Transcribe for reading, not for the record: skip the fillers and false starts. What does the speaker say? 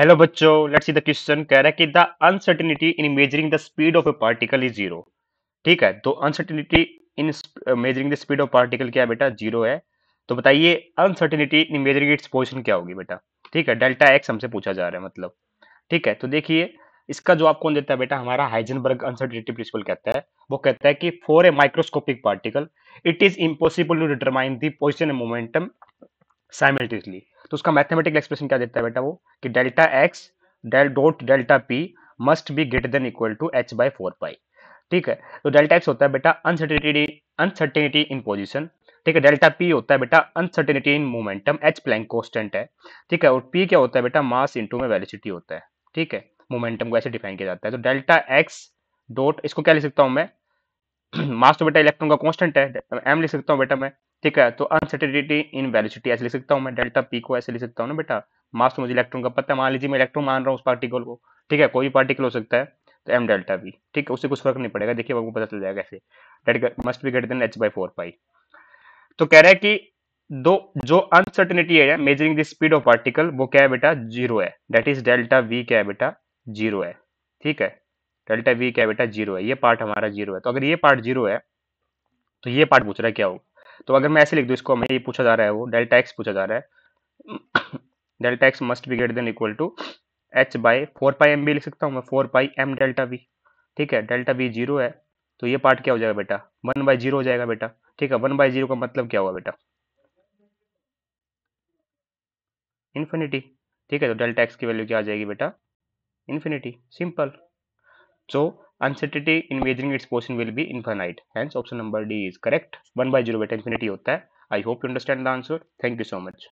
Hello बच्चों, let's see the question. कह रहा है कि the uncertainty in measuring the speed of A particle is zero. ठीक है, तो uncertainty in measuring the speed of particle क्या है बेटा? जीरो है। तो बताइए अनसर्टेनिटी इन मेजरिंग इट्स पोजीशन क्या होगी बेटा? ठीक है, डेल्टा एक्स हमसे पूछा जा रहा है मतलब। ठीक है, तो देखिए इसका जवाब कौन देता है बेटा? हमारा हाइजेनबर्ग अनसर्टेनिटी प्रिंसिपल कहता है। वो कहता है कि for a microscopic particle it is impossible to determine the position and momentum simultaneously. तो उसका मैथमेटिकल एक्सप्रेशन क्या देता है बेटा? वो कि delta x del dot delta p must be greater than equal to h by four pi. ठीक है, तो डेल्टा एक्स होता है बेटा अनसर्टेनिटी इन पोजीशन। ठीक है, डेल्टा पी होता है बेटा uncertainty in momentum, h Planck constant है। ठीक है, और पी क्या होता है बेटा? मास इंटू में वेलोसिटी होता है। ठीक है, मोमेंटम को ऐसे डिफाइन किया जाता है। तो डेल्टा एक्स डॉट, इसको क्या लिख सकता हूं मैं? मास तो बेटा इलेक्ट्रॉन का कांस्टेंट है, एम लिख सकता हूँ बेटा मैं। ठीक है, तो अनसर्टेनिटी इन वेलोसिटी ऐसे लिख सकता हूँ मैं, डेल्टा पी को ऐसे लिख सकता हूँ ना बेटा। मास तो मुझे इलेक्ट्रॉन का पता है, मान लीजिए मैं इलेक्ट्रॉन मान रहा हूँ उस पार्टिकल को। ठीक है, कोई भी पार्टिकल हो सकता है। तो एम डेल्टा वी, ठीक है, उससे कुछ फर्क नहीं पड़ेगा। देखिए आपको पता चल जाएगा ऐसे, that must be greater than h by four pi. तो कह रहा है कि दो जो अनसर्टेनिटी है measuring the speed of particle, वो क्या है बेटा? जीरो है। दैट इज डेल्टा वी क्या है बेटा? जीरो है। ठीक है, डेल्टा वी क्या है बेटा? जीरो है। ये पार्ट हमारा जीरो है। तो अगर ये पार्ट जीरो है तो ये पार्ट पूछ रहा है क्या होगा? तो अगर मैं ऐसे लिख दूं इसको, हमें ये पूछा जा रहा है, वो डेल्टा एक्स पूछा जा रहा है। Delta x must be greater than equal to h by four pi m भी लिख सकता हूँ मैं, four pi m delta v. ठीक है, डेल्टा वी जीरो है। तो ये पार्ट क्या हो जाएगा बेटा? वन बाई जीरो हो जाएगा बेटा। ठीक है, वन बाई जीरो का मतलब क्या होगा बेटा? इन्फिनिटी। ठीक है, तो डेल्टा एक्स की वैल्यू क्या आ जाएगी बेटा? Infinity, simple. So uncertainty in measuring its position will be infinite. Hence option number D is correct. 1 by 0 beta infinity होता है. I hope you understand the answer. Thank you so much.